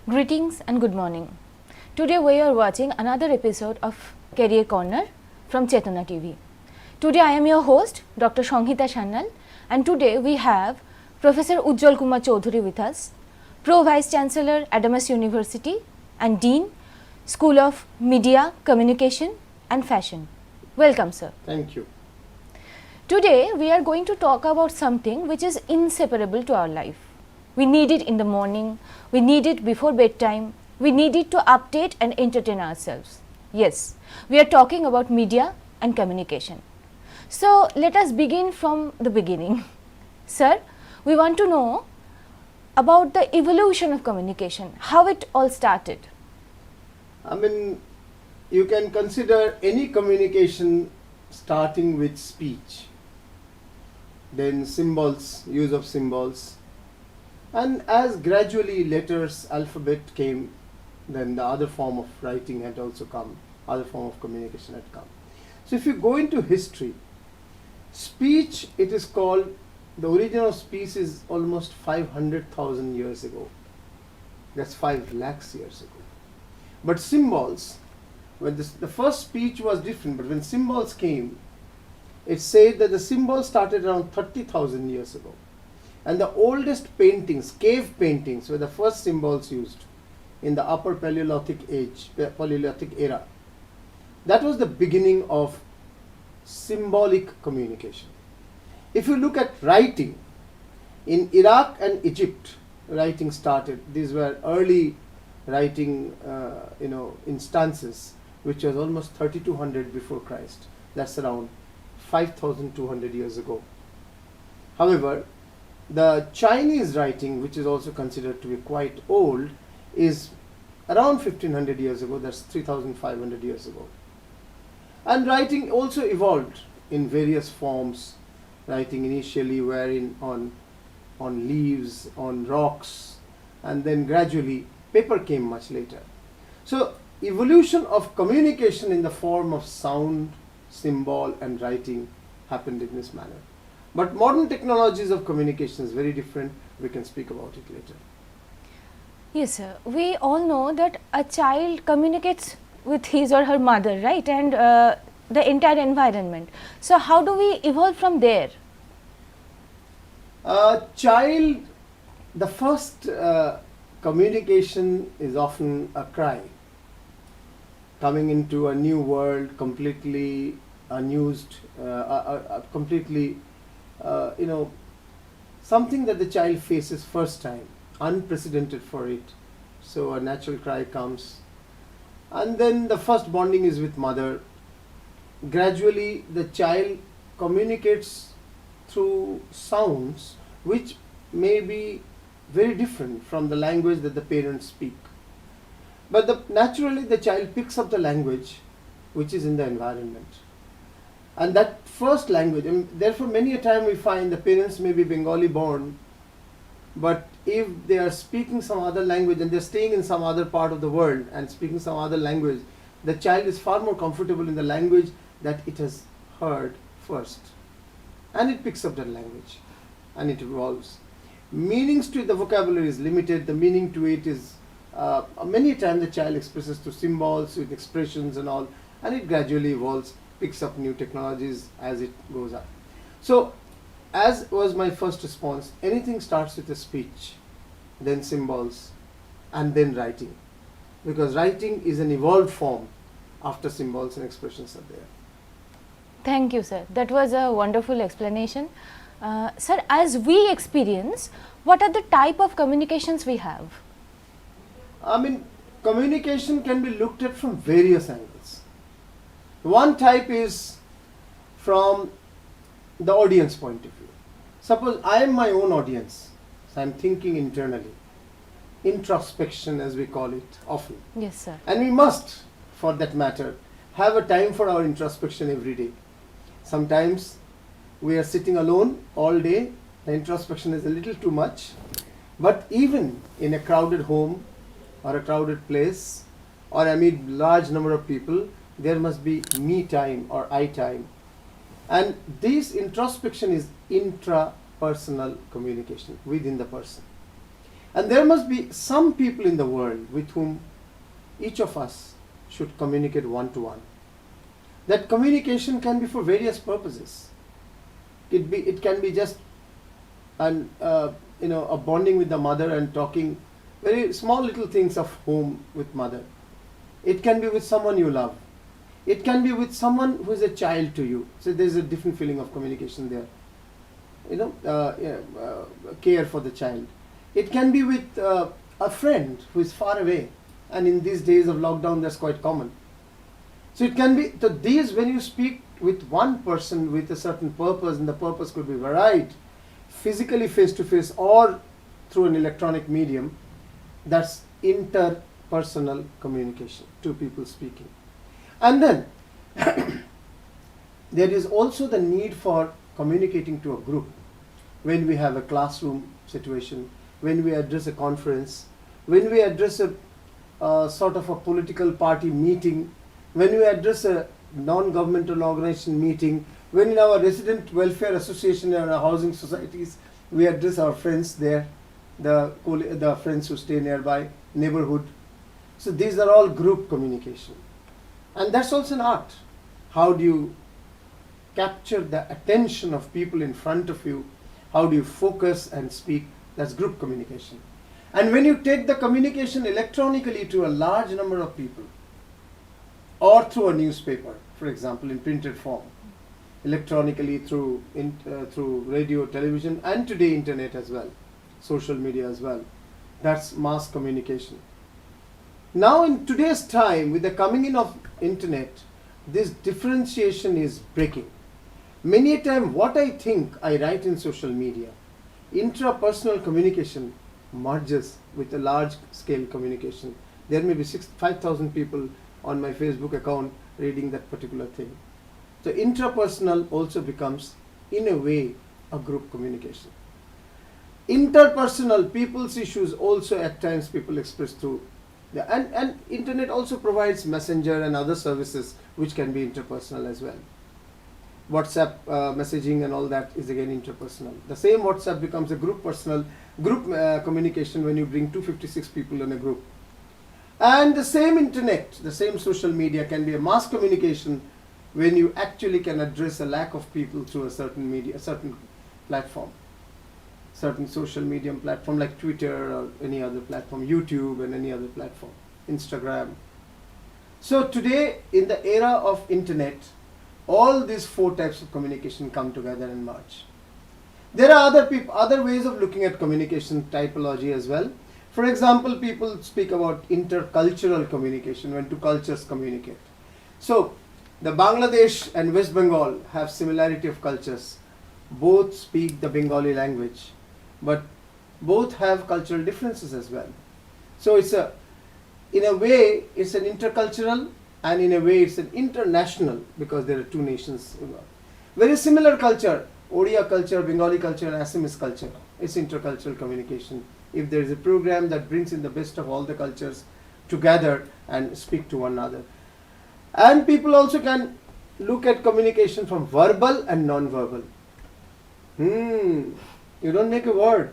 Greetings and good morning. Today we are watching another episode of Career Corner from Chetana TV. Today I am your host Dr. Sanhita Sanyal, and today we have Professor Ujjwal K Chowdhury with us, Vice Chancellor Adamas University and Dean, School of Media, Communication and Fashion. Welcome, sir. Thank you. Today we are going to talk about something which is inseparable to our life. We need it in the morning, we need it before bedtime, we need it to update and entertain ourselves. Yes, we are talking about media and communication. So let us begin from the beginning. Sir, we want to know about the evolution of communication, how it all started. You can consider any communication starting with speech, then symbols, use of symbols, and as gradually letters, alphabet came, then the other form of writing had also come, other form of communication had come. So if you go into history, speech, it is called, the origin of speech is almost 500,000 years ago. That's 5 lakhs years ago. But symbols, when the first speech was different, but when symbols came, it said that the symbols started around 30,000 years ago. And the oldest paintings, cave paintings, were the first symbols used in the upper Paleolithic age, Paleolithic era. That was the beginning of symbolic communication. If you look at writing, in Iraq and Egypt, writing started. These were early writing, instances, which was almost 3200 before Christ. That's around 5200 years ago. However, the Chinese writing, which is also considered to be quite old, is around 1500 years ago. That's 3500 years ago. And writing also evolved in various forms. Writing initially were on leaves, on rocks, and then gradually paper came much later. So evolution of communication in the form of sound, symbol and writing happened in this manner. But modern technologies of communication is very different. We can speak about it later. Yes, sir. We all know that a child communicates with his or her mother, right? And the entire environment. So how do we evolve from there? Child, the first communication is often a cry. Coming into a new world, completely unused, completely, something that the child faces first time, unprecedented for it. So a natural cry comes. And then the first bonding is with mother. Gradually, the child communicates through sounds which may be very different from the language that the parents speak. But naturally the child picks up the language which is in the environment. And that first language, and therefore many a time we find the parents may be Bengali born, but if they are speaking some other language and they're staying in some other part of the world and speaking some other language, the child is far more comfortable in the language that it has heard first. And it picks up that language and it evolves. Meanings to it, the vocabulary is limited, the meaning to it is many times the child expresses through symbols, with expressions and all, and it gradually evolves, picks up new technologies as it goes up. So, as was my first response, anything starts with a speech, then symbols, and then writing. Because writing is an evolved form after symbols and expressions are there. Thank you, sir. That was a wonderful explanation. Sir, as we experience, what are the type of communications we have? Communication can be looked at from various angles. One type is from the audience point of view. Suppose I am my own audience, so I am thinking internally. Introspection, as we call it often. Yes, sir. And we must, for that matter, have a time for our introspection every day. Sometimes we are sitting alone all day, the introspection is a little too much. But even in a crowded home or a crowded place or amid large number of people, there must be me time or I time. And this introspection is intrapersonal communication within the person. And there must be some people in the world with whom each of us should communicate one-to-one. That communication can be for various purposes. It can be just a bonding with the mother and talking very small little things of home with mother. It can be with someone you love. It can be with someone who is a child to you. So there's a different feeling of communication there. Care for the child. It can be with a friend who is far away, and in these days of lockdown that's quite common. So it can be, so these, when you speak with one person with a certain purpose, and the purpose could be varied, physically face to face or through an electronic medium, that's interpersonal communication, two people speaking. And then there is also the need for communicating to a group. When we have a classroom situation, when we address a conference, when we address a sort of a political party meeting, when we address a non-governmental organization meeting, when in our resident welfare association and our housing societies, we address our friends there, the friends who stay nearby, neighborhood. So these are all group communication. And that's also an art. How do you capture the attention of people in front of you? How do you focus and speak? That's group communication. And when you take the communication electronically to a large number of people, or through a newspaper, for example, in printed form, electronically through radio, television, and today internet as well, social media as well, that's mass communication. Now in today's time, with the coming in of internet, this differentiation is breaking. Many a time what I think I write in social media, intrapersonal communication merges with a large scale communication. There may be 5,000 people on my Facebook account reading that particular thing. So intrapersonal also becomes, in a way, a group communication. Interpersonal, people's issues also at times people express through and internet also provides messenger and other services which can be interpersonal as well. WhatsApp messaging and all that is again interpersonal. The same WhatsApp becomes a group communication when you bring 256 people in a group. And the same internet, the same social media can be a mass communication when you actually can address a lack of people through a certain media, a certain platform, certain social media platform like Twitter or any other platform, YouTube and any other platform, Instagram. So today in the era of internet, all these four types of communication come together and merge. There are other ways of looking at communication typology as well. For example, people speak about intercultural communication, when two cultures communicate. So the Bangladesh and West Bengal have similarity of cultures. Both speak the Bengali language, but both have cultural differences as well. So in a way it's an intercultural, and in a way it's an international, because there are two nations. Very similar culture, Odia culture, Bengali culture and Assamese culture. It's intercultural communication. If there is a program that brings in the best of all the cultures together and speak to one another. And people also can look at communication from verbal and non-verbal. You don't make a word,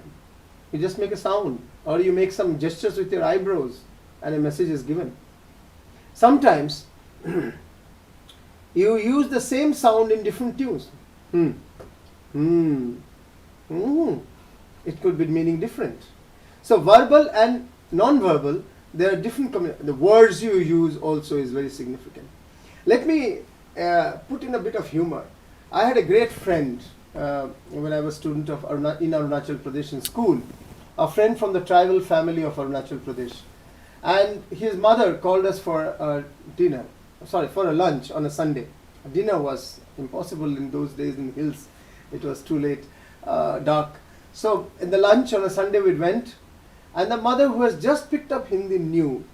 you just make a sound, or you make some gestures with your eyebrows and a message is given. Sometimes you use the same sound in different tunes. It could be meaning different. So verbal and non-verbal, there are different the words you use also is very significant. Let me put in a bit of humor. I had a great friend when I was a student of in Arunachal Pradesh in school, a friend from the tribal family of Arunachal Pradesh. And his mother called us for a lunch on a Sunday. Dinner was impossible in those days in the hills. It was too late, dark. So in the lunch on a Sunday we went, and the mother, who has just picked up Hindi, knew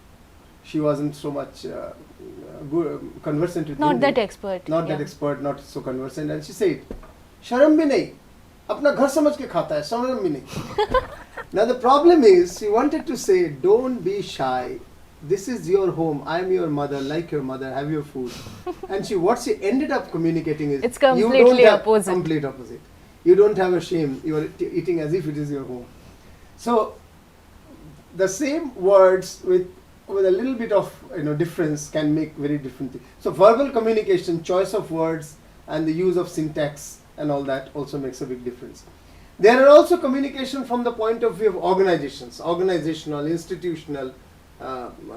she wasn't so much conversant with Hindi. That expert. That expert, not so conversant. And she said, "Sharam bhi nahi, apna ghar samajh ke khata hai, sharam bhi nahi." Now the problem is, she wanted to say, don't be shy. This is your home. I am your mother, like your mother, have your food. And what she ended up communicating is, it's completely opposite. Complete opposite. You don't have a shame. You are eating as if it is your home. So the same words with a little bit of difference can make very different things. So verbal communication, choice of words, and the use of syntax and all that also makes a big difference. There are also communication from the point of view of organizations, organizational, institutional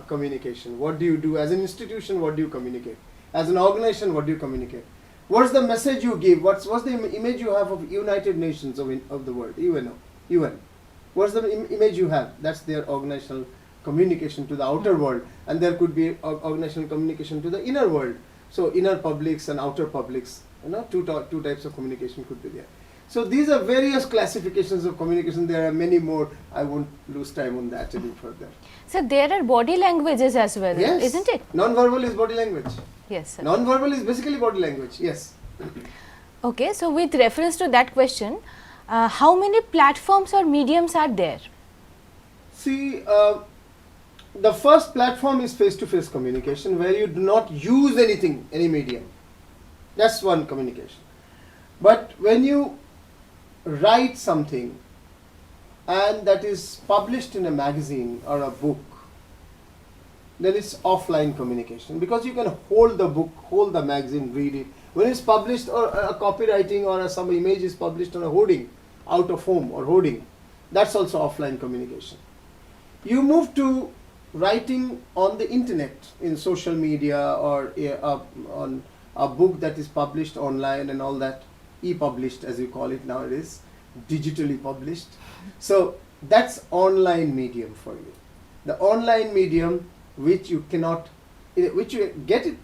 communication. What do you do as an institution? What do you communicate? As an organization, what do you communicate? What's the message you give? What's the image you have of United Nations of the world? UN. What's the image you have? That's their organizational communication to the outer world, and there could be organizational communication to the inner world. So inner publics and outer publics, two types of communication could be there. So these are various classifications of communication. There are many more. I won't lose time on that any further. So there are body languages as well, yes, isn't it? Non-verbal is body language. Yes, sir. Non-verbal is basically body language. Yes. Okay, so with reference to that question, how many platforms or mediums are there? See, the first platform is face-to-face communication, where you do not use anything, any medium. That's one communication. But when you write something and that is published in a magazine or a book, then it's offline communication, because you can hold the book, hold the magazine, read it. When it's published, or a copywriting or some image is published on a hoarding, out of home or hoarding, that's also offline communication. You move to writing on the internet, in social media, or on a book that is published online and all that, e-published as you call it nowadays, digitally published. So that's online medium for you. The online medium which you cannot, which you get it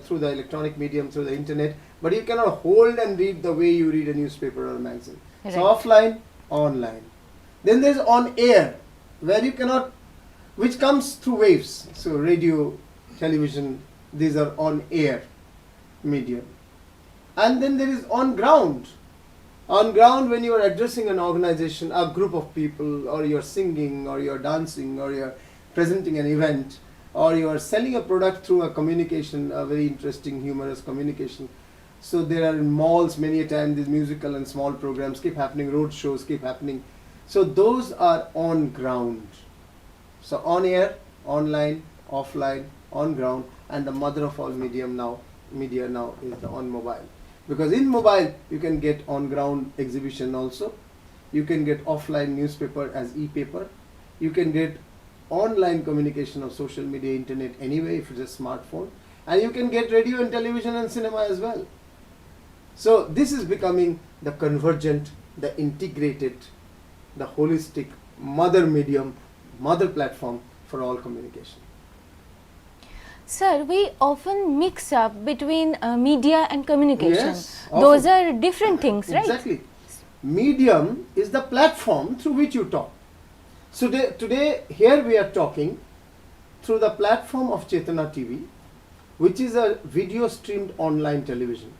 through the electronic medium, through the internet, but you cannot hold and read the way you read a newspaper or a magazine. Right. So offline, online. Then there's on air, where you cannot, which comes through waves. So radio, television, these are on air medium. And then there is on ground. On ground, when you are addressing an organization, a group of people, or you're singing, or you're dancing, or you're presenting an event, or you are selling a product through a communication, a very interesting, humorous communication. So there are in malls many a time these musical and small programs keep happening, road shows keep happening. So those are on ground. So on air, online, offline, on ground, and the mother of all media now is the on mobile. Because in mobile you can get on ground exhibition also. You can get offline newspaper as e-paper. You can get online communication of social media, internet anyway if it's a smartphone. And you can get radio and television and cinema as well. So this is becoming the convergent, the integrated, the holistic mother medium, mother platform for all communication. Sir, we often mix up between media and communication. Yes, those are different things, right? Exactly. Medium is the platform through which you talk. So today here we are talking through the platform of Chetana TV, which is a video streamed online television.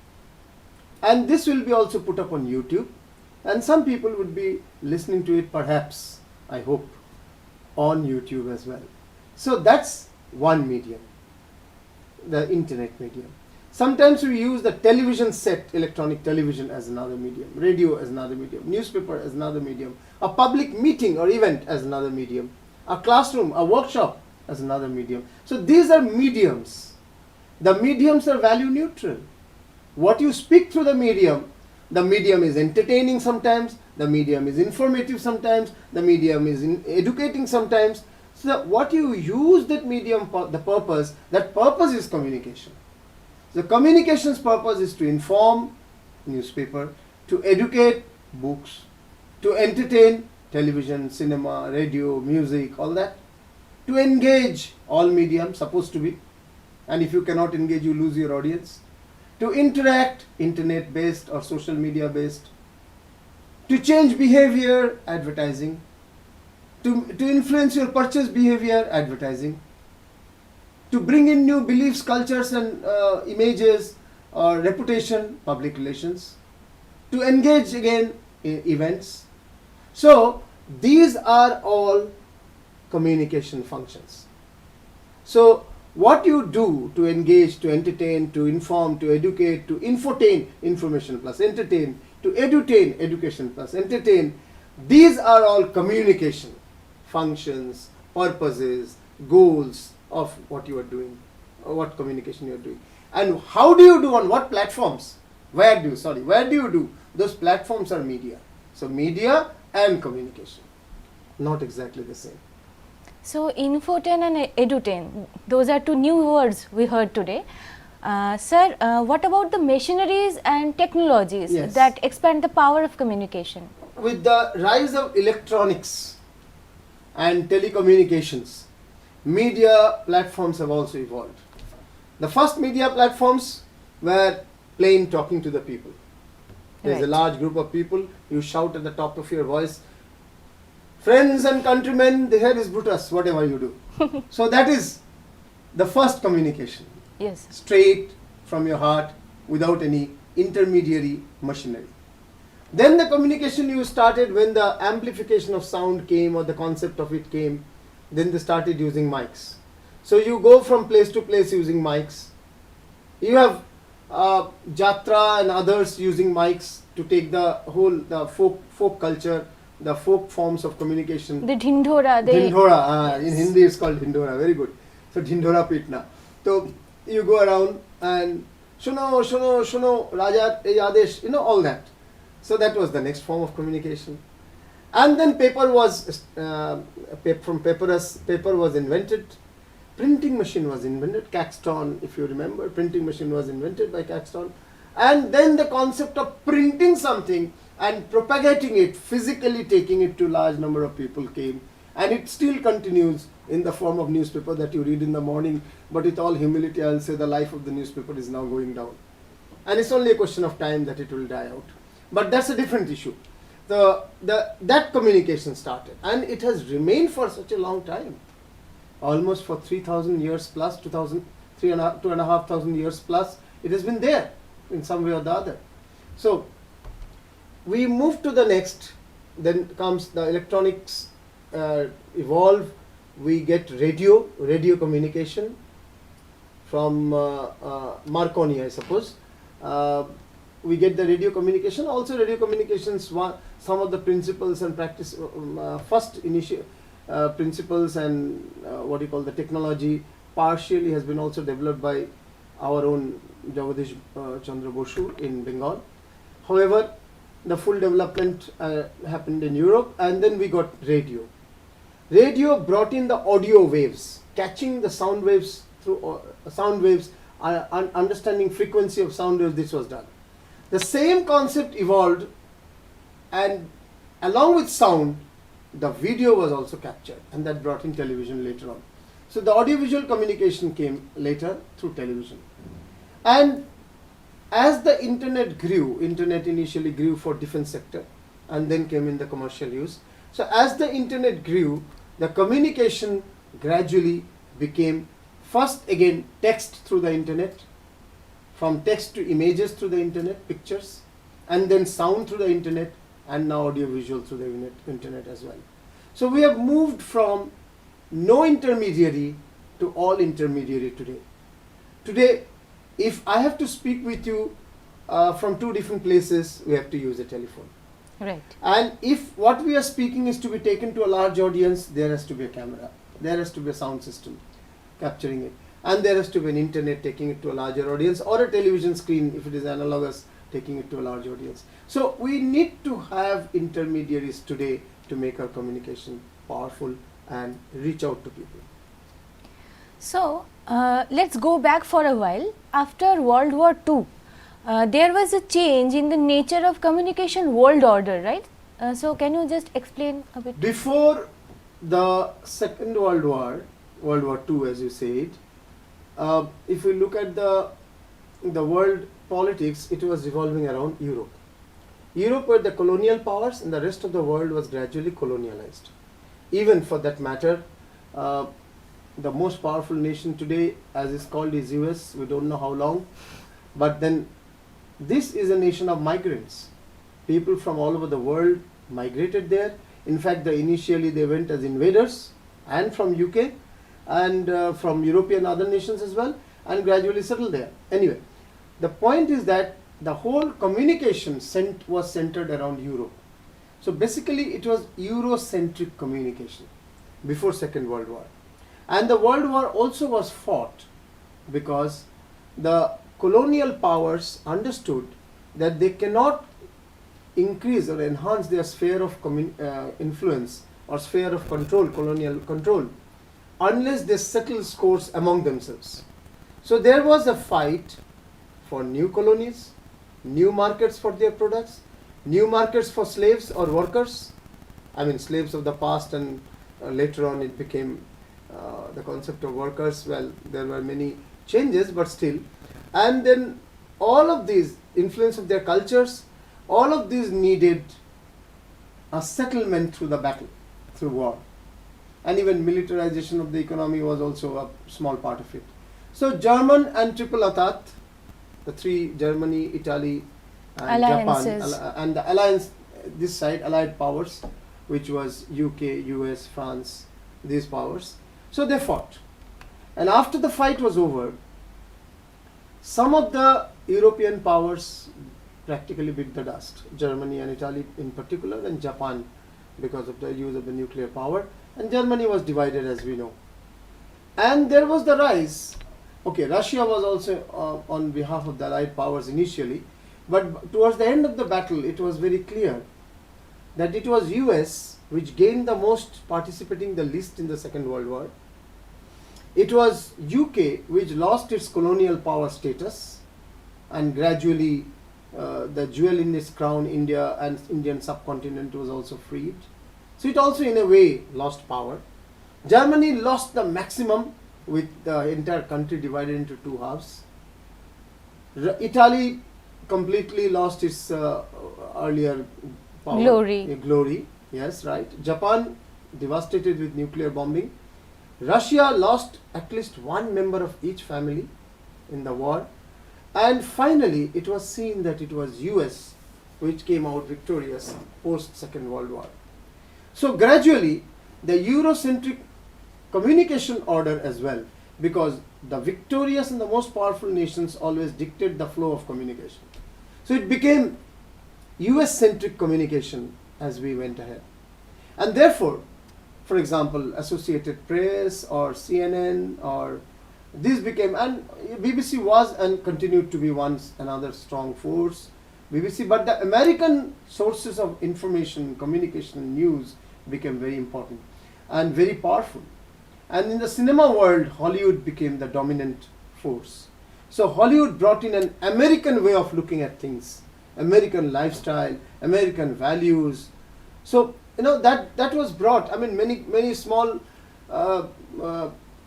And this will be also put up on YouTube, and some people would be listening to it, perhaps, I hope, on YouTube as well. So that's one medium, the internet medium. Sometimes we use the television set, electronic television, as another medium, radio as another medium, newspaper as another medium, a public meeting or event as another medium, a classroom, a workshop as another medium. So these are mediums. The mediums are value neutral. What you speak through the medium is entertaining sometimes, the medium is informative sometimes, the medium is educating sometimes. So what you use that medium, the purpose, that purpose is communication. The communication's purpose is to inform, newspaper, to educate, books, to entertain, television, cinema, radio, music, all that, to engage, all medium supposed to be, and if you cannot engage you lose your audience, to interact, internet based or social media based, to change behavior, advertising, to influence your purchase behavior, advertising, to bring in new beliefs, cultures and images or reputation, public relations, to engage again in events. So these are all communication functions. So what you do to engage, to entertain, to inform, to educate, to infotain, information plus entertain, to edutain, education plus entertain, these are all communication functions, purposes, goals of what you are doing, or what communication you are doing. And how do you do, on what platforms? Where do you do? Those platforms are media. So media and communication, not exactly the same. So Infoten and Eduten, those are two new words we heard today. Sir, what about the machineries and technologies Yes. that expand the power of communication? With the rise of electronics and telecommunications, media platforms have also evolved. The first media platforms were plain talking to the people. There's a Right. large group of people, you shout at the top of your voice, friends and countrymen, here is Brutus, whatever you do. So that is the first communication, Yes. straight from your heart without any intermediary machinery. Then the communication you started when the amplification of sound came, or the concept of it came, then they started using mics. So you go from place to place using mics. You have Jatra and others using mics to take the folk culture, the folk forms of communication. The Dhindhora, Dhindhora, in Hindi it's called Dhindhora, very good. So Dhindhora Pitna. So you go around and Shuno, Raja, Adesh, all that. So that was the next form of communication. And then paper was, paper was invented. Printing machine was invented, Caxton, if you remember, printing machine was invented by Caxton. And then the concept of printing something and propagating it, physically taking it to large number of people came. And it still continues in the form of newspaper that you read in the morning, but with all humility I'll say the life of the newspaper is now going down. And it's only a question of time that it will die out. But that's a different issue. That communication started, and it has remained for such a long time. Almost for 3,000 years plus, 2,500 years plus, it has been there in some way or the other. So we move to the next, then comes the electronics evolve, we get radio communication from Marconi, I suppose. We get the radio communication. Also radio communications, some of the principles and practice, first initial principles and what you call the technology partially has been also developed by our own Jagadish Chandra Bosu in Bengal. However, the full development happened in Europe, and then we got radio. Radio brought in the audio waves, catching the sound waves through sound waves, understanding frequency of sound waves. This was done. The same concept evolved, and along with sound, the video was also captured, and that brought in television later on. So the audiovisual communication came later through television. And as the internet grew, internet initially grew for defense sector and then came in the commercial use. So as the internet grew, the communication gradually became first again text through the internet, from text to images through the internet, pictures, and then sound through the internet, and now audiovisual through the internet as well. So we have moved from no intermediary to all intermediary today. Today, if I have to speak with you from two different places, we have to use a telephone. Right. And if what we are speaking is to be taken to a large audience, there has to be a camera, there has to be a sound system capturing it, and there has to be an internet taking it to a larger audience, or a television screen if it is analogous taking it to a large audience. So we need to have intermediaries today to make our communication powerful and reach out to people. So let's go back for a while. After World War II, there was a change in the nature of communication world order, right? So can you just explain a bit? Before the Second World War, World War II as you said, if we look at the world politics, it was revolving around Europe. Europe were the colonial powers, and the rest of the world was gradually colonialized. Even for that matter, the most powerful nation today, as is called, is US. We don't know how long, but then this is a nation of migrants. People from all over the world migrated there. In fact, initially they went as invaders, and from UK and from European other nations as well, and gradually settled there. Anyway, the point is that the whole communication was centered around Europe. So basically it was Eurocentric communication. before Second World War. And the World War also was fought because the colonial powers understood that they cannot increase or enhance their sphere of influence or sphere of control, colonial control, unless they settle scores among themselves. So there was a fight for new colonies, new markets for their products, new markets for slaves or workers. I mean, slaves of the past, and later on it became the concept of workers. Well, there were many changes, but still. And then all of these influence of their cultures, all of these needed a settlement through the battle, through war. And even militarization of the economy was also a small part of it. So German and Triple Entente, the three, Germany, Italy and Alliances. Japan, and the alliance, this side, allied powers, which was UK, US, France, these powers. So they fought. And after the fight was over, some of the European powers practically bit the dust. Germany and Italy in particular, and Japan because of the use of the nuclear power. And Germany was divided, as we know. And there was the rise. Okay, Russia was also on behalf of the Allied powers initially, but towards the end of the battle, it was very clear that it was US which gained the most, participating the least in the Second World War. It was UK which lost its colonial power status, and gradually the jewel in its crown, India and Indian subcontinent, was also freed. So it also in a way lost power. Germany lost the maximum with the entire country divided into two halves. Italy completely lost its earlier power. Glory, yes, right. Japan devastated with nuclear bombing. Russia lost at least one member of each family in the war. And finally, it was seen that it was US which came out victorious post Second World War. So gradually, the Eurocentric communication order as well, because the victorious and the most powerful nations always dictate the flow of communication. So it became US-centric communication as we went ahead. And therefore, for example, Associated Press or CNN or this became, and BBC was and continued to be another strong force, BBC, but the American sources of information, communication, news became very important and very powerful. And in the cinema world, Hollywood became the dominant force. So Hollywood brought in an American way of looking at things, American lifestyle, American values. So that was brought. I mean, many small,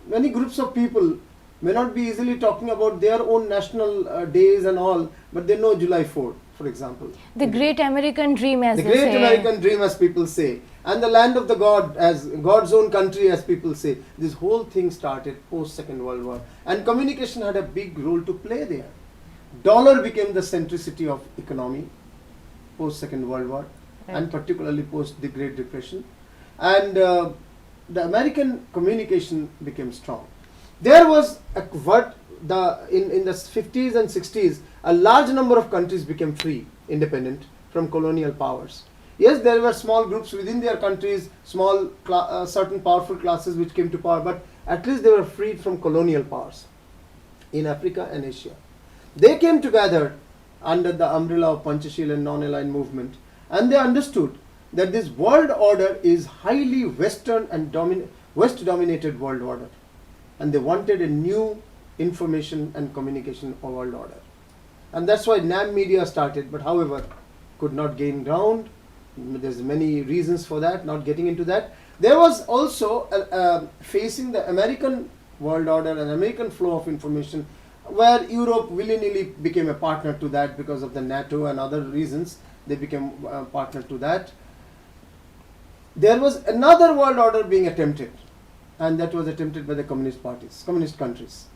many groups of people may not be easily talking about their own national days and all, but they know July 4th, for example. The great American dream, as the they great say. American dream, as people say, and the land of the God, as God's own country, as people say. This whole thing started post Second World War, and communication had a big role to play there. Dollar became the centricity of economy post Second World War, Right. and particularly post the Great Depression, and the American communication became strong. There was in the 50s and 60s, a large number of countries became free, independent from colonial powers. Yes, there were small groups within their countries, small certain powerful classes which came to power, but at least they were freed from colonial powers in Africa and Asia. They came together under the umbrella of Panchashila and non-aligned movement, and they understood that this world order is highly Western and West-dominated world order, and they wanted a new information and communication world order. And that's why NAM media started, but however, could not gain ground. There's many reasons for that, not getting into that. There was also facing the American world order and American flow of information, where Europe willy-nilly became a partner to that because of the NATO and other reasons. They became a partner to that. There was another world order being attempted, and that was attempted by the communist parties, communist countries,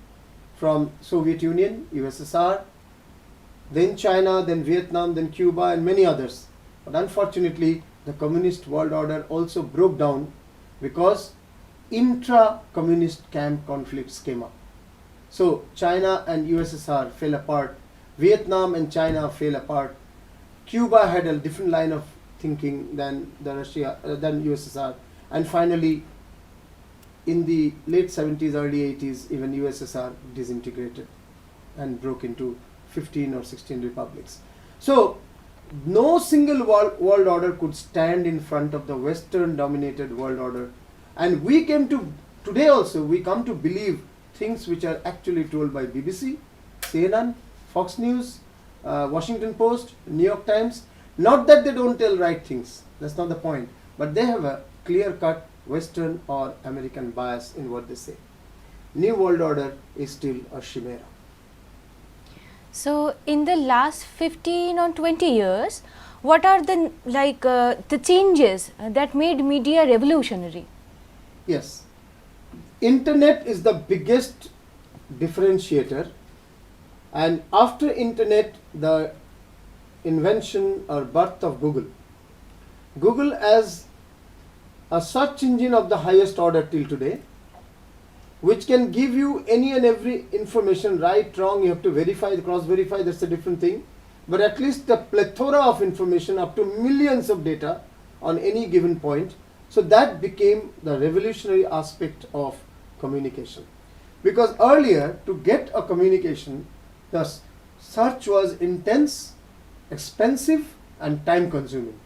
from Soviet Union, USSR, then China, then Vietnam, then Cuba, and many others. But unfortunately, the communist world order also broke down because intra-communist camp conflicts came up. So China and USSR fell apart, Vietnam and China fell apart, Cuba had a different line of thinking than USSR, and finally in the late 70s, early 80s, even USSR disintegrated and broke into 15 or 16 republics. So no single world order could stand in front of the Western dominated world order, and we came to today also we come to believe things which are actually told by BBC, CNN, Fox News, Washington Post, New York Times. Not that they don't tell right things, that's not the point, but they have a clear-cut Western or American bias in what they say. New world order is still a chimera. So in the last 15 or 20 years, what are the the changes that made media revolutionary? Yes, internet is the biggest differentiator, and after internet, the invention or birth of Google. Google as a search engine of the highest order till today, which can give you any and every information, right, wrong, you have to verify, cross-verify, that's a different thing. But at least the plethora of information up to millions of data on any given point. So that became the revolutionary aspect of communication. Because earlier, to get a communication, the search was intense, expensive and time consuming.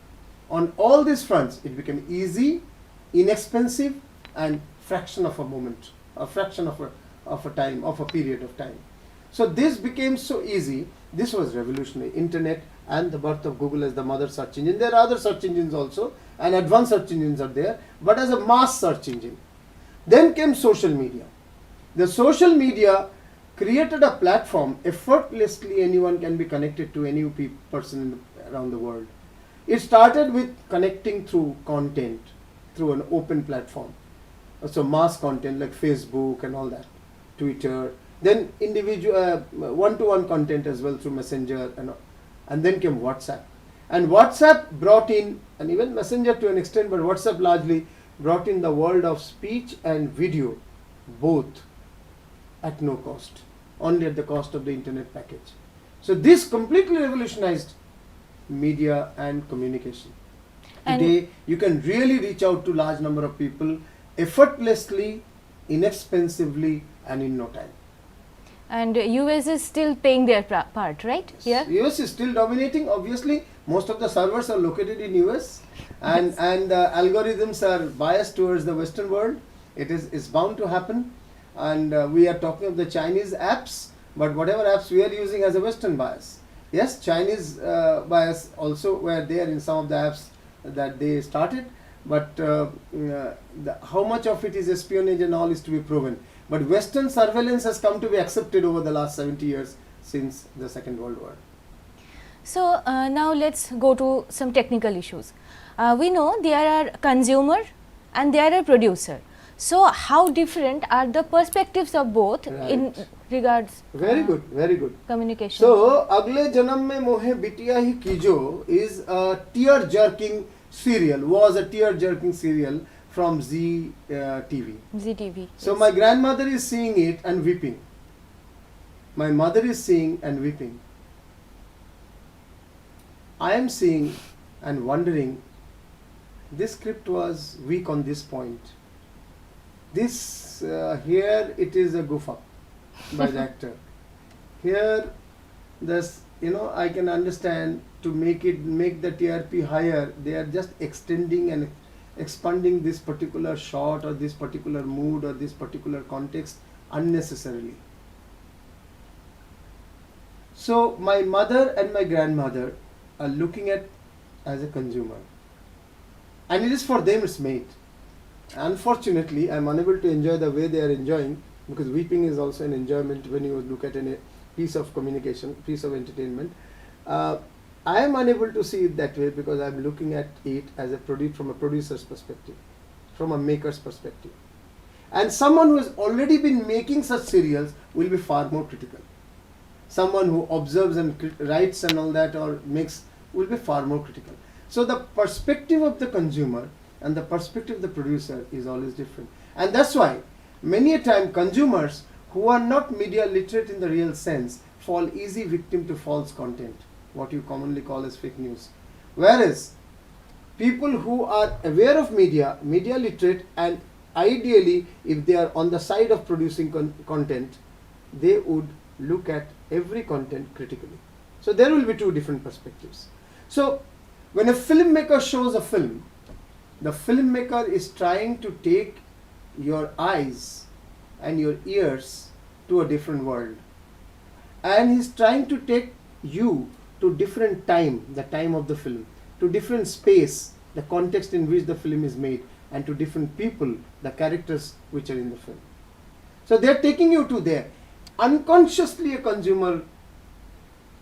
On all these fronts, it became easy, inexpensive and fraction of a moment, a fraction of a time, of a period of time. So this became so easy. This was revolutionary. Internet and the birth of Google as the mother search engine. There are other search engines also, and advanced search engines are there, but as a mass search engine. Then came social media. The social media created a platform, effortlessly anyone can be connected to any person around the world. It started with connecting through content, through an open platform. So mass content like Facebook and all that, Twitter, then individual one-to-one content as well through Messenger, and then came WhatsApp. And WhatsApp brought in, and even Messenger to an extent, but WhatsApp largely brought in the world of speech and video, both at no cost, only at the cost of the internet package. So this completely revolutionized media and communication. Today, you can really reach out to large number of people effortlessly, inexpensively, and in no time. And US is still playing their part, right? Yes. Here? US is still dominating. Obviously, most of the servers are located in US, and algorithms are biased towards the Western world. It's bound to happen. And we are talking of the Chinese apps, but whatever apps we are using has a Western bias. Yes, Chinese bias also were there in some of the apps that they started, but how much of it is espionage and all is to be proven. But Western surveillance has come to be accepted over the last 70 years since the Second World War. So now let's go to some technical issues. We know there are consumer and there are producer. So how different are the perspectives of both in regards very good communication? So Agle Janam Mein Mohe Bitiya Hi Kijo is a tear jerking serial, was a tear jerking serial from Z TV. So yes. my grandmother is seeing it and weeping. My mother is seeing and weeping. I am seeing and wondering, this script was weak on this point. This here it is a goof up by the actor. Here this, I can understand to make the TRP higher, they are just extending and expanding this particular shot or this particular mood or this particular context unnecessarily. So my mother and my grandmother are looking at as a consumer, and it is for them it's made. Unfortunately, I am unable to enjoy the way they are enjoying, because weeping is also an enjoyment when you look at a piece of communication, piece of entertainment. I am unable to see it that way because I am looking at it as from a producer's perspective, from a maker's perspective. And someone who has already been making such serials will be far more critical. Someone who observes and writes and all that or makes will be far more critical. So the perspective of the consumer and the perspective of the producer is always different. And that's why many a time consumers who are not media literate in the real sense fall easy victim to false content, what you commonly call as fake news. Whereas people who are aware of media literate and ideally, if they are on the side of producing content, they would look at every content critically. So there will be two different perspectives. So when a filmmaker shows a film, the filmmaker is trying to take your eyes and your ears to a different world, and he's trying to take you to different time, the time of the film, to different space, the context in which the film is made, and to different people, the characters which are in the film. So they're taking you to there. Unconsciously a consumer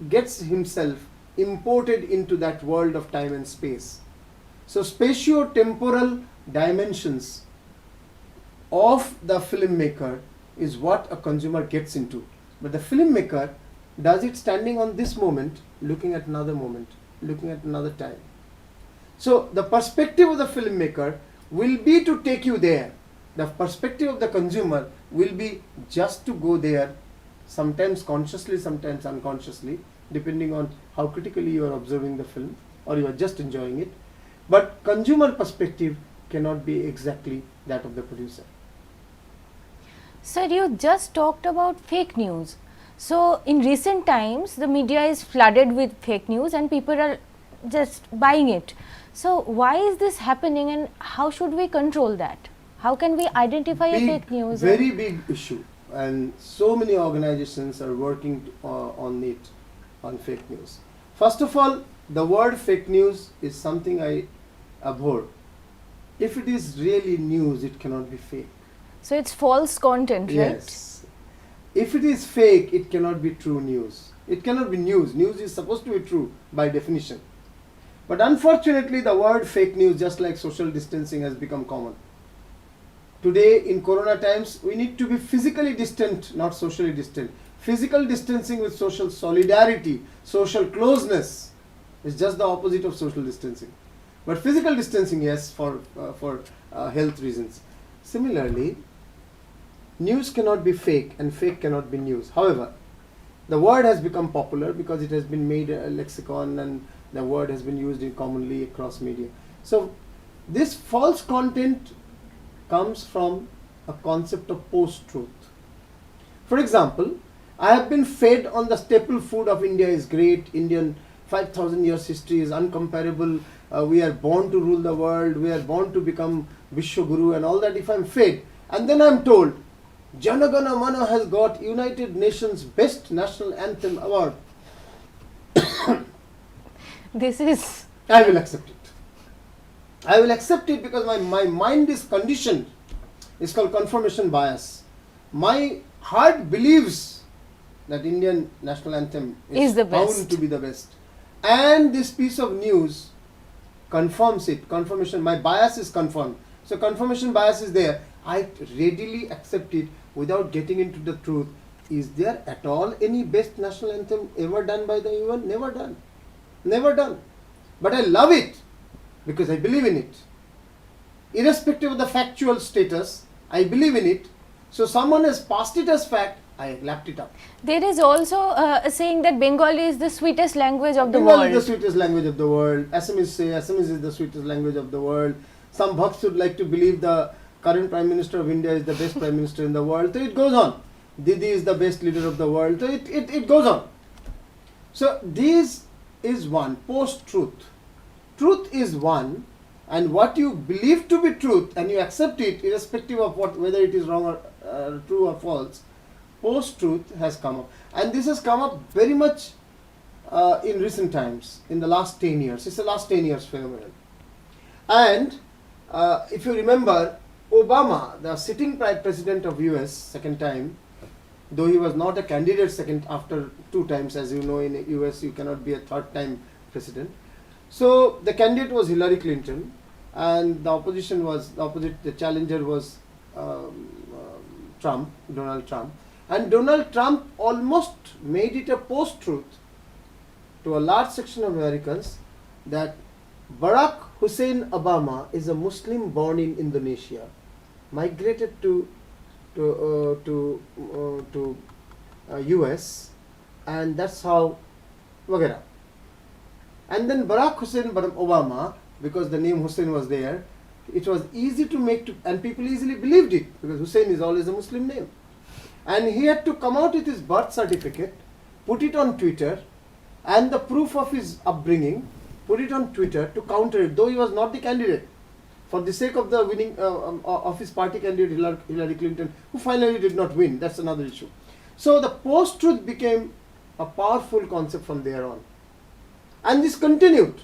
gets himself imported into that world of time and space. So spatio-temporal dimensions of the filmmaker is what a consumer gets into. But the filmmaker does it standing on this moment, looking at another moment, looking at another time. So the perspective of the filmmaker will be to take you there. The perspective of the consumer will be just to go there, sometimes consciously, sometimes unconsciously, depending on how critically you are observing the film or you are just enjoying it. But consumer perspective cannot be exactly that of the producer. Sir, you just talked about fake news. So in recent times, the media is flooded with fake news and people are just buying it. So why is this happening and how should we control that? How can we identify a fake news? Very big issue, and so many organizations are working on it, on fake news. First of all, the word fake news is something I abhor. If it is really news, it cannot be fake. So it's false content, right? Yes. If it is fake, it cannot be true news. It cannot be news. News is supposed to be true by definition. But unfortunately, the word fake news, just like social distancing, has become common. Today, in Corona times, we need to be physically distant, not socially distant. Physical distancing with social solidarity, social closeness is just the opposite of social distancing. But physical distancing, yes, for health reasons. Similarly, news cannot be fake and fake cannot be news. However, the word has become popular because it has been made a lexicon and the word has been used commonly across media. So this false content comes from a concept of post-truth. For example, I have been fed on the staple food of India is great, Indian 5,000 years history is uncomparable, we are born to rule the world, we are born to become Vishwaguru and all that. If I am fed and then I am told Jana Gana Mana has got United Nations Best National Anthem Award, This is... I will accept it. I will accept it because my mind is conditioned. It's called confirmation bias. My heart believes that Indian national anthem is the bound best. to be the best. And this piece of news confirms it. Confirmation, my bias is confirmed. So confirmation bias is there. I readily accept it without getting into the truth. Is there at all any best national anthem ever done by the UN? Never done. Never done. But I love it because I believe in it. Irrespective of the factual status, I believe in it. So someone has passed it as fact, I lapped it up. There is also a saying that Bengali is the sweetest language of the Bengali world. is the sweetest language of the world. Assamese say Assamese is the sweetest language of the world. Some bhakts would like to believe the current Prime Minister of India is the best Prime Minister in the world. So it goes on. Didi is the best leader of the world. So it goes on. So this is one, post-truth. Truth is one, and what you believe to be truth and you accept it irrespective of whether it is wrong or true or false, post-truth has come up. And this has come up very much in recent times, in the last 10 years. It's the last 10 years phenomenon. And if you remember, Obama, the sitting president of US, second time, though he was not a candidate second after 2 times, as you know, in US you cannot be a third time president. So the candidate was Hillary Clinton, and the challenger was Donald Trump. And Donald Trump almost made it a post-truth to a large section of Americans that Barack Hussein Obama is a Muslim born in Indonesia, migrated to US, and that's how wagera. And then Barack Hussein Obama, because the name Hussein was there, It was easy to make, and people easily believed it because Hussein is always a Muslim name. And he had to come out with his birth certificate, put it on Twitter, and the proof of his upbringing, put it on Twitter to counter it, though he was not the candidate. For the sake of the winning of his party candidate Hillary Clinton, who finally did not win, that's another issue. So the post-truth became a powerful concept from there on. And this continued.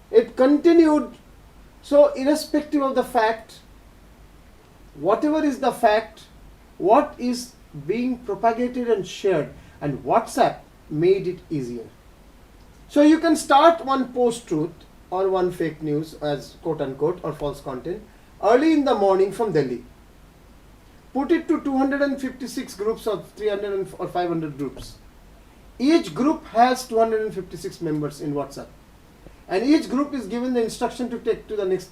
It continued. So irrespective of the fact, whatever is the fact, what is being propagated and shared, and WhatsApp made it easier. So you can start one post-truth or one fake news as quote-unquote or false content early in the morning from Delhi. Put it to 256 groups or 300 or 500 groups. Each group has 256 members in WhatsApp. And each group is given the instruction to take to the next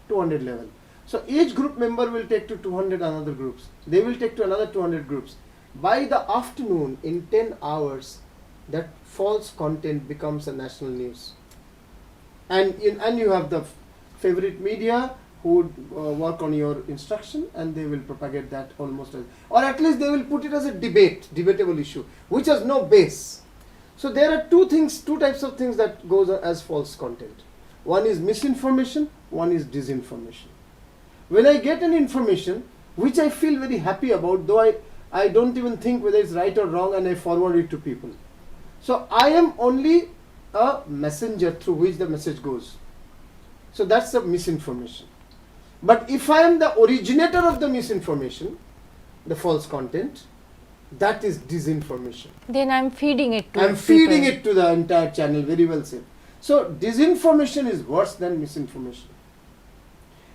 200 level. So each group member will take to 200 another groups. They will take to another 200 groups. By the afternoon, in 10 hours, that false content becomes a national news. And you have the favorite media who would work on your instruction, and they will propagate that almost as, or at least they will put it as a debatable issue, which has no base. So there are two types of things that goes as false content. One is misinformation, one is disinformation. When I get an information which I feel very happy about, though I don't even think whether it's right or wrong, and I forward it to people. So I am only a messenger through which the message goes. So that's the misinformation. But if I am the originator of the misinformation, the false content, that is disinformation. Then I'm feeding it to I'm feeding it to the entire channel, very well said. So disinformation is worse than misinformation.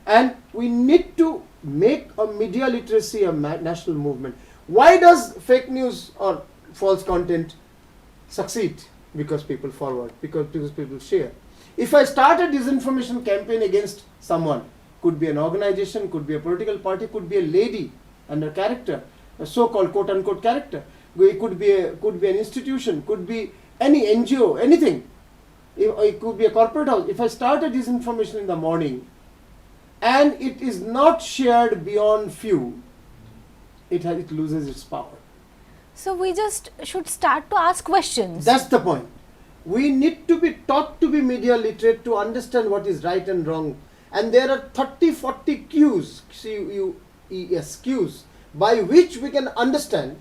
And we need to make a media literacy a national movement. Why does fake news or false content succeed? Because people forward, because people share. If I start a disinformation campaign against someone, could be an organization, could be a political party, could be a lady and a character, a so-called quote-unquote character. It could be an institution, could be any NGO, anything. It could be a corporate house. If I start a disinformation in the morning and it is not shared beyond few, it loses its power. So we just should start to ask questions. That's the point. We need to be taught to be media literate to understand what is right and wrong. And there are 30-40 cues, C-U-E-S, cues, by which we can understand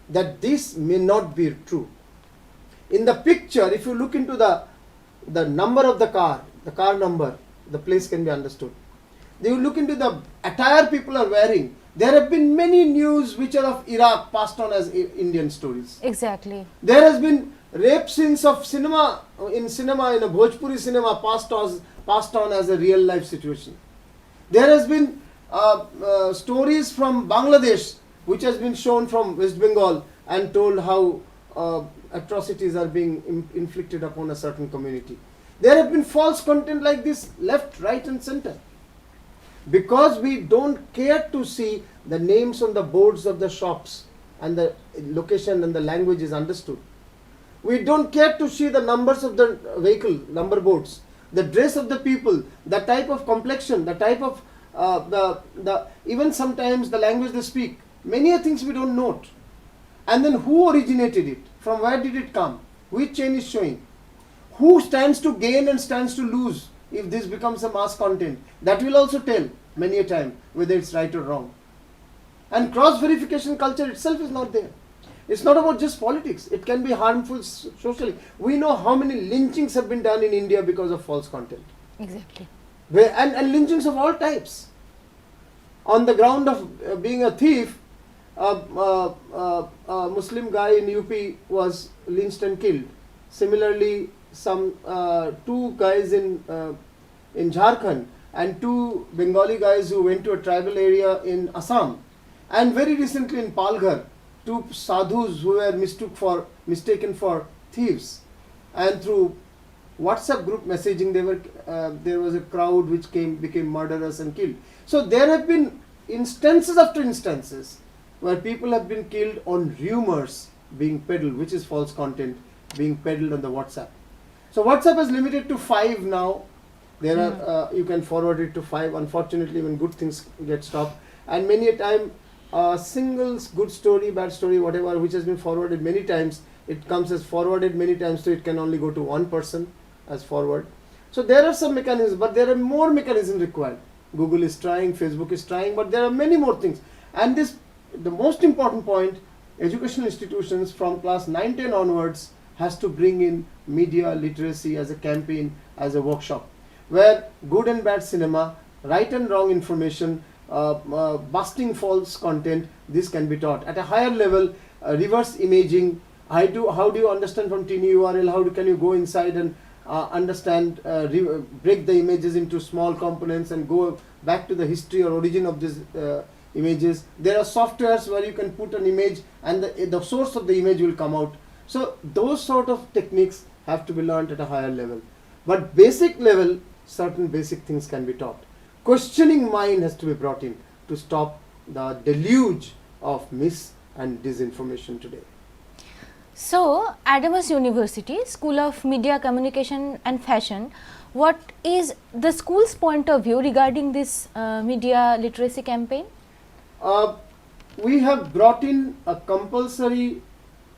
that this may not be true. In the picture, if you look into the number of the car number, the place can be understood. They will look into the attire people are wearing. There have been many news which are of Iraq passed on as Indian stories. Exactly. There has been rape scenes of cinema, in a Bhojpuri cinema passed on as a real life situation. There has been stories from Bangladesh which has been shown from West Bengal and told how atrocities are being inflicted upon a certain community. There have been false content like this left, right and center. Because we don't care to see the names on the boards of the shops and the location and the language is understood. We don't care to see the numbers of the vehicle, number boards, the dress of the people, the type of complexion, the type of even sometimes the language they speak. Many things we don't note. And then who originated it? From where did it come? Which chain is showing? Who stands to gain and stands to lose if this becomes a mass content? That will also tell many a time whether it's right or wrong. And cross-verification culture itself is not there. It's not about just politics. It can be harmful socially. We know how many lynchings have been done in India because of false content. Exactly. And lynchings of all types. On the ground of being a thief, a Muslim guy in UP was lynched and killed. Similarly, some two guys in Jharkhand and two Bengali guys who went to a tribal area in Assam. And very recently in Palghar, two sadhus who were mistaken for thieves, and through WhatsApp group messaging there was a crowd which became murderers and killed. So there have been instances after instances where people have been killed on rumors being peddled, which is false content being peddled on the WhatsApp. So WhatsApp is limited to 5 now, There are you can forward it to 5. Unfortunately, when good things get stopped, and many a time single good story, bad story, whatever, which has been forwarded many times, it comes as forwarded many times, so it can only go to one person as forward. So there are some mechanisms, but there are more mechanisms required. Google is trying, Facebook is trying, but there are many more things. And this, the most important point, educational institutions from class 9-10 onwards has to bring in media literacy as a campaign, as a workshop, where good and bad cinema, right and wrong information, busting false content, this can be taught at a higher level. Reverse imaging, how do you understand from tiny URL, can you go inside and understand, break the images into small components and go back to the history or origin of these images. There are softwares where you can put an image and the source of the image will come out. So those sort of techniques have to be learned at a higher level. But basic level, certain basic things can be taught. Questioning mind has to be brought in to stop the deluge of mis and disinformation today. So, Adamas University, School of Media, Communication and Fashion, what is the school's point of view regarding this media literacy campaign? We have brought in a compulsory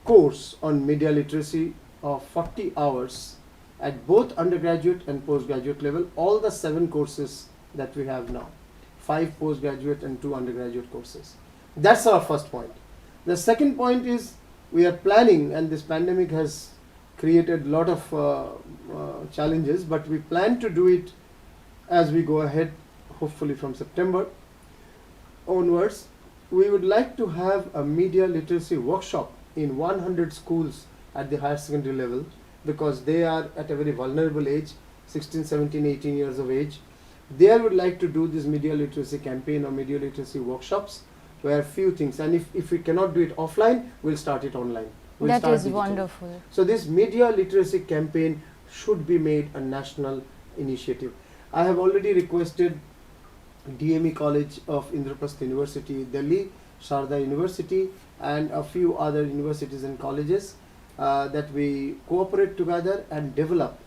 course on media literacy of 40 hours at both undergraduate and postgraduate level, all the 7 courses that we have now, 5 postgraduate and 2 undergraduate courses. That's our first point. The second point is we are planning, and this pandemic has created a lot of challenges, but we plan to do it as we go ahead, hopefully from September onwards. We would like to have a media literacy workshop in 100 schools at the higher secondary level, because they are at a very vulnerable age, 16, 17, 18 years of age. They would like to do this media literacy campaign or media literacy workshops, where few things, and if we cannot do it offline, we'll start it online. That is wonderful. So this media literacy campaign should be made a national initiative. I have already requested DME College of Indraprastha University, Delhi, Sharda University, and a few other universities and colleges that we cooperate together and develop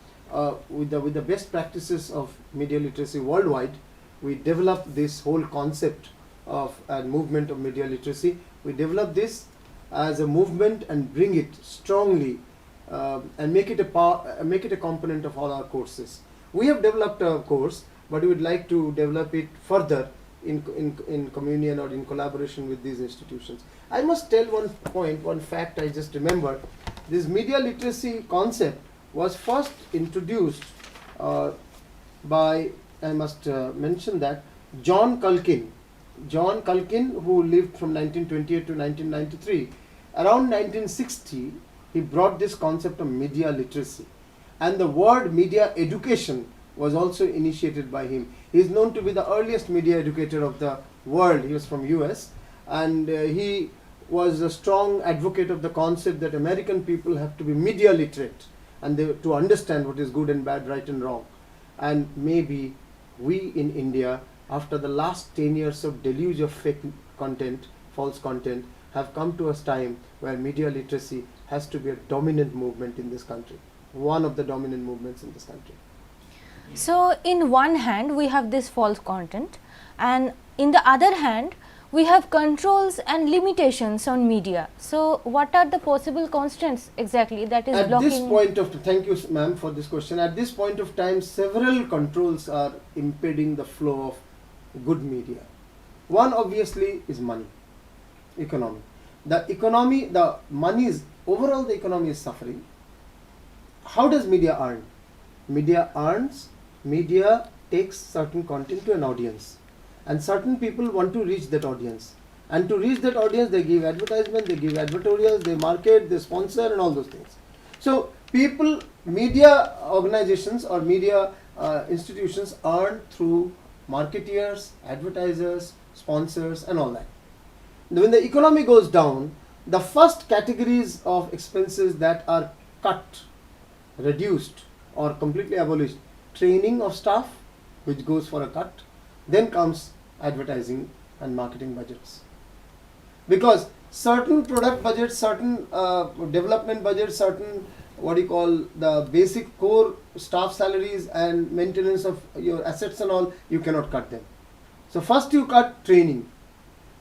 with the best practices of media literacy worldwide. We develop this whole concept of a movement of media literacy. We develop this as a movement and bring it strongly and make it a component of all our courses. We have developed a course, but we would like to develop it further in communion or in collaboration with these institutions. I must tell one point, one fact I just remembered. This media literacy concept was first introduced by, I must mention that, John Culkin. John Culkin, who lived from 1928 to 1993, around 1960, he brought this concept of media literacy. And the word media education was also initiated by him. He is known to be the earliest media educator of the world. He was from US, and he was a strong advocate of the concept that American people have to be media literate and to understand what is good and bad, right and wrong. And maybe we in India, after the last 10 years of deluge of fake content, false content, have come to a time where media literacy has to be a dominant movement in this country, one of the dominant movements in this country. So, in one hand we have this false content, and in the other hand we have controls and limitations on media. So, what are the possible constraints exactly that is blocking? At this point of time, thank you ma'am for this question. At this point of time, several controls are impeding the flow of good media. One obviously is money, economy. The money is, overall the economy is suffering. How does media earn? Media takes certain content to an audience, and certain people want to reach that audience, and to reach that audience they give advertisement, they give advertorials, they market, they sponsor and all those things. So people, media organizations or media institutions earn through marketeers, advertisers, sponsors and all that. When the economy goes down, the first categories of expenses that are cut, reduced or completely abolished: training of staff, which goes for a cut. Then comes advertising and marketing budgets, because certain product budgets, certain development budgets, certain what do you call, the basic core staff salaries and maintenance of your assets and all, you cannot cut them. So first you cut training,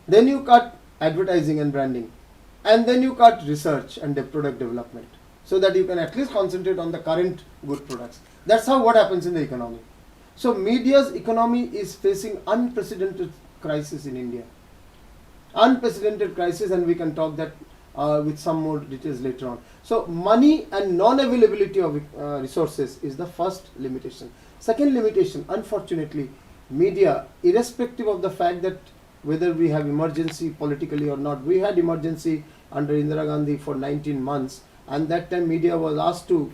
then you cut advertising and branding, and then you cut research and the product development, so that you can at least concentrate on the current good products. That's how what happens in the economy. So media's economy is facing unprecedented crisis in India. Unprecedented crisis, and we can talk that with some more details later on. So money and non-availability of resources is the first limitation. Second limitation, unfortunately, media, irrespective of the fact that whether we have emergency politically or not, we had emergency under Indira Gandhi for 19 months, and that time media was asked to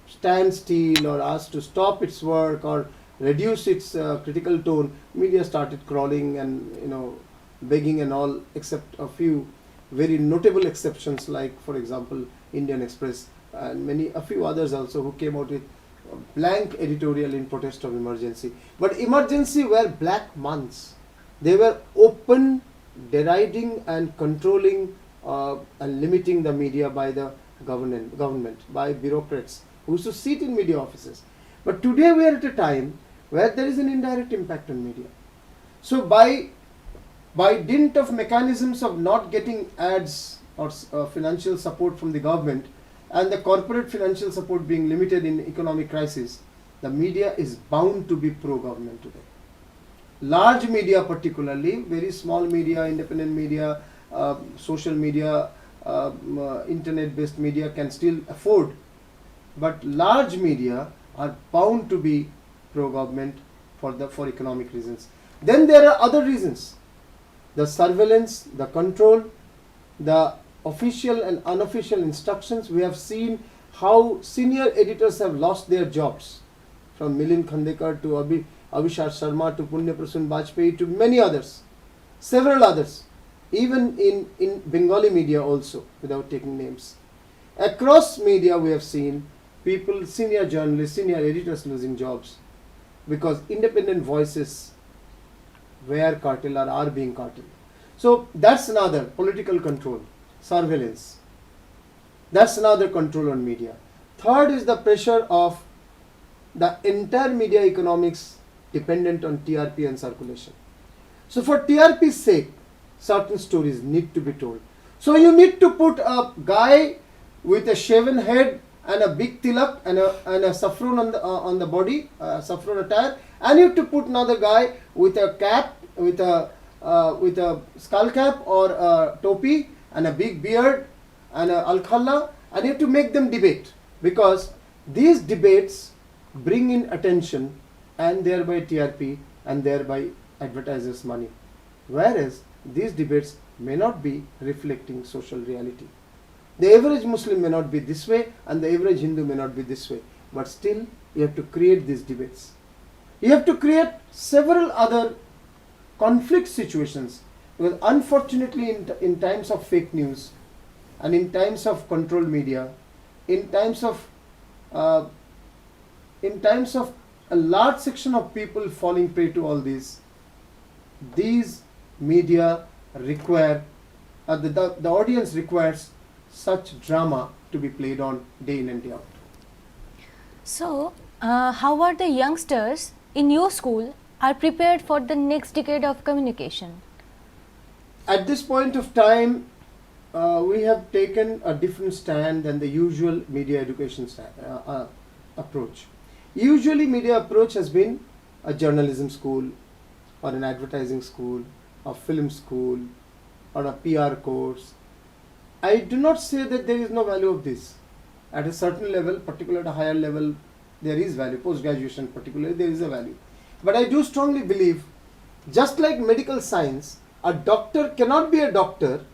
stand still or asked to stop its work or reduce its critical tone. Media started crawling and begging and all, except a few very notable exceptions, like for example Indian Express and a few others also, who came out with blank editorial in protest of emergency. But emergency were black months. They were open deriding and controlling and limiting the media by the government, by bureaucrats who used to sit in media offices. But today we are at a time where there is an indirect impact on media. So by dint of mechanisms of not getting ads or financial support from the government, and the corporate financial support being limited in economic crisis, the media is bound to be pro-government today. Large media particularly, very small media, independent media, social media, internet-based media can still afford, but large media are bound to be pro-government for economic reasons. Then there are other reasons: the surveillance, the control, the official and unofficial instructions. We have seen how senior editors have lost their jobs, from Milind Khandekar to Avishar Sharma to Punya Prasun Bajpayee to many others, several others, even in Bengali media also, without taking names. Across media we have seen people, senior journalists, senior editors losing jobs because independent voices were curtailed or are being curtailed. So that's another political control, surveillance. That's another control on media. Third is the pressure of the entire media economics dependent on TRP and circulation. So for TRP's sake, certain stories need to be told. So you need to put a guy with a shaven head and a big tilak and a saffron on the body, saffron attire, and you have to put another guy with a cap, with a skull cap or a topi and a big beard and a al-khalla, and you have to make them debate, because these debates bring in attention and thereby TRP and thereby advertisers' money. Whereas these debates may not be reflecting social reality. The average Muslim may not be this way and the average Hindu may not be this way, but still you have to create these debates. You have to create several other conflict situations, because unfortunately in times of fake news and in times of controlled media, in times of a large section of people falling prey to all these media require, the audience requires such drama to be played on day in and day out. So, how are the youngsters in your school are prepared for the next decade of communication? At this point of time, we have taken a different stand than the usual media education approach. Usually media approach has been a journalism school or an advertising school, a film school or a PR course. I do not say that there is no value of this. At a certain level, particularly at a higher level, there is value. Post-graduation particularly, there is a value. But I do strongly believe, just like medical science, a doctor cannot be a doctor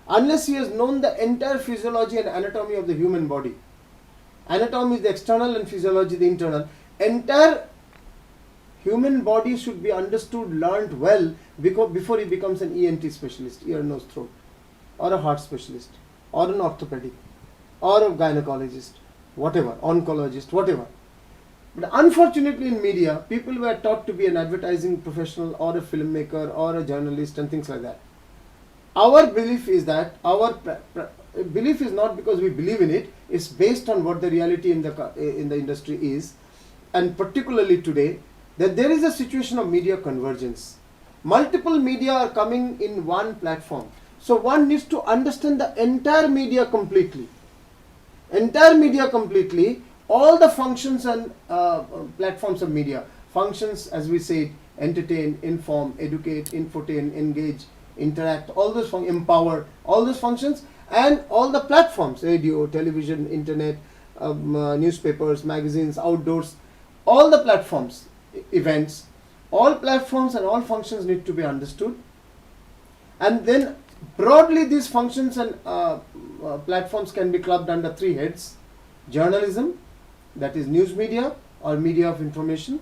unless he has known the entire physiology and anatomy of the human body. Anatomy is the external and physiology the internal. Entire human body should be understood, learnt well before he becomes an ENT specialist, ear, nose, throat, or a heart specialist, or an orthopedic, or a gynecologist, whatever, oncologist, whatever. But unfortunately in media, people were taught to be an advertising professional or a filmmaker or a journalist and things like that. Our belief is that belief is not because we believe in it, it's based on what the reality in the industry is, and particularly today, that there is a situation of media convergence. Multiple media are coming in one platform. So one needs to understand the entire media completely. All the functions and platforms of media. Functions, as we said, entertain, inform, educate, infotain, engage, interact, all those empower, all those functions, and all the platforms, radio, television, internet, newspapers, magazines, outdoors, all the platforms, events, all platforms and all functions need to be understood. And then broadly these functions and platforms can be clubbed under three heads: journalism, that is news media or media of information;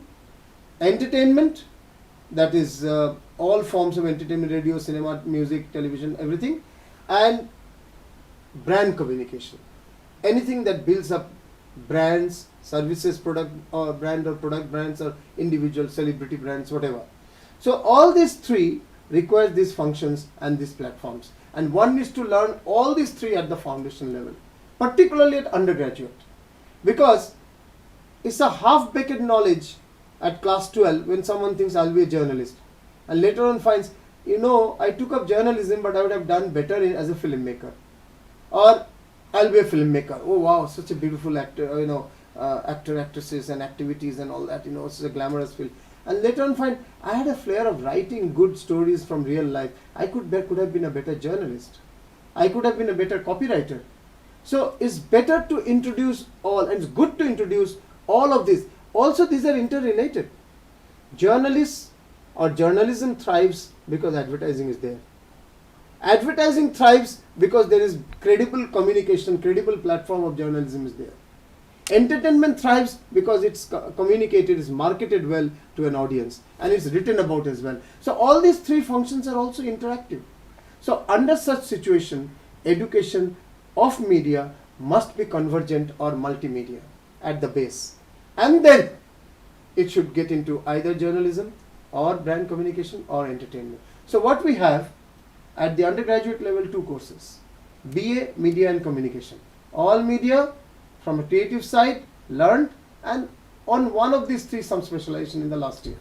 entertainment, that is all forms of entertainment, radio, cinema, music, television, everything; and brand communication, anything that builds up brands, services, product or product brands, or individual celebrity brands, whatever. So all these three require these functions and these platforms, and one needs to learn all these three at the foundation level, particularly at undergraduate, because it's a half-baked knowledge at class 12 when someone thinks I'll be a journalist, and later on finds, I took up journalism but I would have done better as a filmmaker, or I'll be a filmmaker. Oh wow, such a beautiful actor, actor, actresses and activities and all that, it's a glamorous field. And later on find, I had a flair of writing good stories from real life. I could have been a better journalist. I could have been a better copywriter. So it's better to introduce all, and it's good to introduce all of this. Also, these are interrelated. Journalists or journalism thrives because advertising is there. Advertising thrives because there is credible communication, credible platform of journalism is there. Entertainment thrives because it's communicated, is marketed well to an audience, and it's written about as well. So all these three functions are also interactive. So under such situation, education of media must be convergent or multimedia at the base, and then it should get into either journalism or brand communication or entertainment. So what we have at the undergraduate level, 2 courses: BA Media and Communication. All media from a creative side learned, and on one of these 3 some specialization in the last year.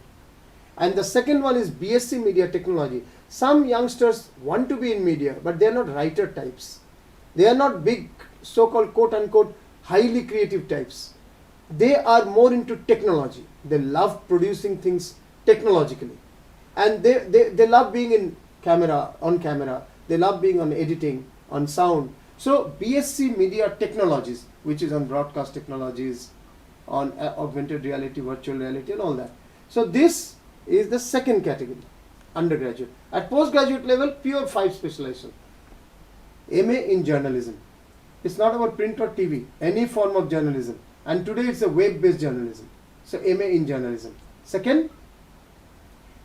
And the second one is BSc Media Technology. Some youngsters want to be in media, but they are not writer types. They are not big so-called quote unquote highly creative types. They are more into technology. They love producing things technologically, and they love being in on camera. They love being on editing, on sound. So BSc Media Technologies, which is on broadcast technologies, on augmented reality, virtual reality, and all that. So this is the second category, undergraduate. At postgraduate level, pure 5 specialization. MA in journalism. It's not about print or TV, any form of journalism. And today it's a web-based journalism. So MA in journalism. Second,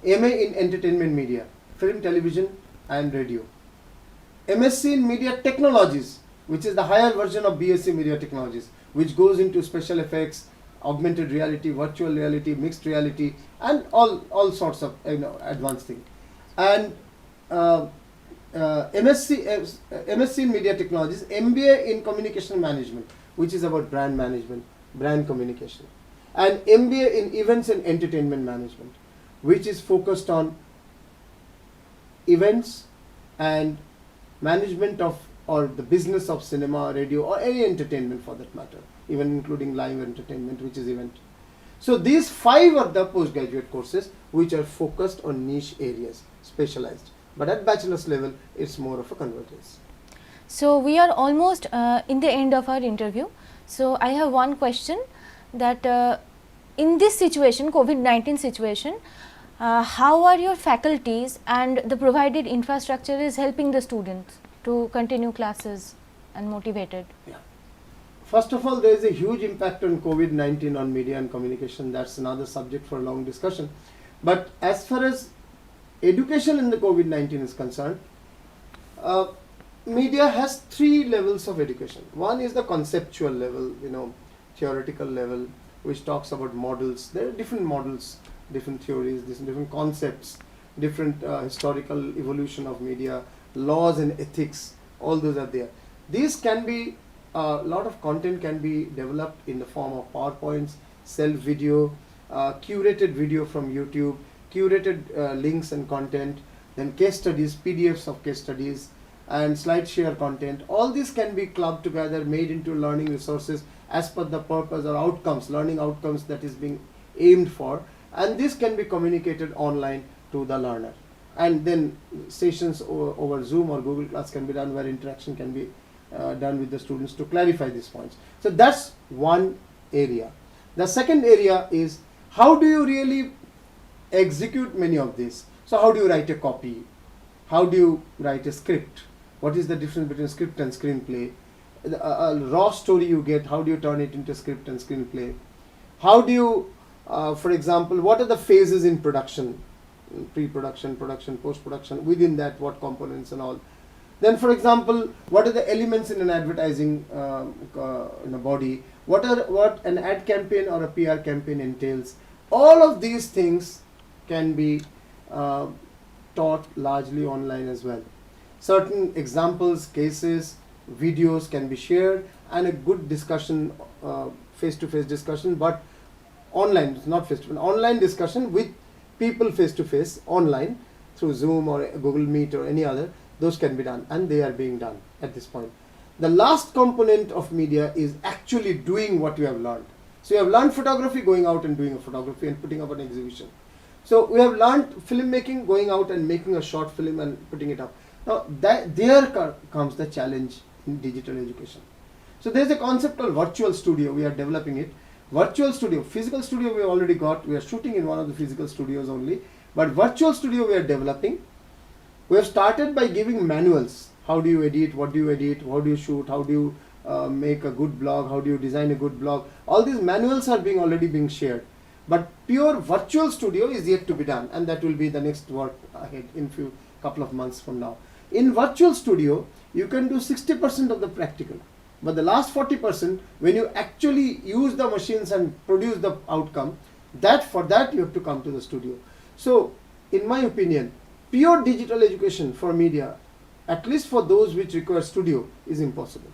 MA in entertainment media, film, television, and radio. MSc in media technologies, which is the higher version of BSc Media Technologies, which goes into special effects, augmented reality, virtual reality, mixed reality, and all sorts of advanced things. And MSc in Media Technologies, MBA in Communication Management, which is about brand management, brand communication, and MBA in Events and Entertainment Management, which is focused on events and management of, or the business of cinema, radio, or any entertainment for that matter, even including live entertainment, which is event. So these 5 are the postgraduate courses which are focused on niche areas, specialized. But at bachelor's level, it's more of a convergence. So we are almost in the end of our interview. So I have one question, that in this situation, COVID-19 situation, how are your faculties and the provided infrastructure is helping the students to continue classes and motivated? Yeah. First of all, there is a huge impact on COVID-19 on media and communication. That's another subject for a long discussion. But as far as education in the COVID-19 is concerned, media has 3 levels of education. One is the conceptual level, theoretical level, which talks about models. There are different models, different theories, different concepts, different historical evolution of media, laws and ethics, all those are there. These can be, a lot of content can be developed in the form of PowerPoints, self-video, curated video from YouTube, curated links and content, then case studies, PDFs of case studies, and SlideShare content. All these can be clubbed together, made into learning resources as per the purpose or outcomes, learning outcomes that is being aimed for, and this can be communicated online to the learner. And then sessions over Zoom or Google Class can be done, where interaction can be done with the students to clarify these points. So that's one area. The second area is, how do you really execute many of these? So how do you write a copy? How do you write a script? What is the difference between script and screenplay? A raw story you get, how do you turn it into script and screenplay? How do you, for example, what are the phases in production? Pre-production, production, post-production, within that what components and all. Then for example, what are the elements in an advertising in a body? What an ad campaign or a PR campaign entails? All of these things can be taught largely online as well. Certain examples, cases, videos can be shared, and a good discussion, face-to-face discussion, but online, not face-to-face, online discussion with people face-to-face online through Zoom or Google Meet or any other. Those can be done, and they are being done at this point. The last component of media is actually doing what you have learned. So you have learned photography, going out and doing a photography and putting up an exhibition. So we have learned filmmaking, going out and making a short film and putting it up. Now there comes the challenge in digital education. So there is a concept called virtual studio. We are developing it. Virtual studio, physical studio we already got. We are shooting in one of the physical studios only. But virtual studio we are developing. We have started by giving manuals. How do you edit? What do you edit? How do you shoot? How do you make a good blog? How do you design a good blog? All these manuals are already being shared. But pure virtual studio is yet to be done, and that will be the next work ahead in couple of months from now. In virtual studio, you can do 60% of the practical, but the last 40%, when you actually use the machines and produce the outcome, for that you have to come to the studio. So, in my opinion, pure digital education for media, at least for those which require studio, is impossible.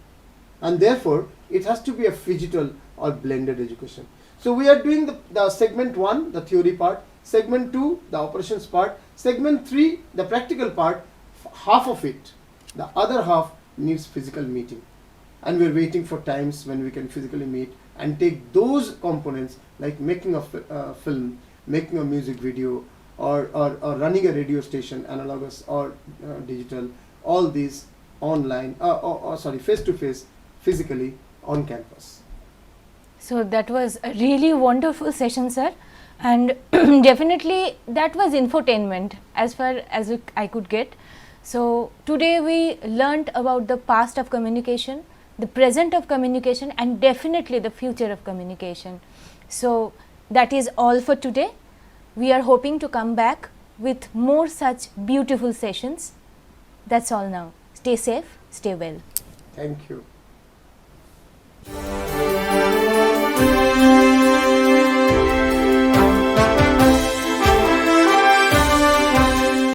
And therefore, it has to be a phygital or blended education. So we are doing the segment 1, the theory part, segment 2, the operations part, segment 3, the practical part, half of it, the other half needs physical meeting. And we're waiting for times when we can physically meet and take those components like making a film, making a music video, or running a radio station, analogous or digital, all these online, face-to-face, physically on campus. So that was a really wonderful session, sir, and definitely that was infotainment as far as I could get. So today we learnt about the past of communication, the present of communication, and definitely the future of communication. So that is all for today. We are hoping to come back with more such beautiful sessions. That's all now. Stay safe, stay well. Thank you.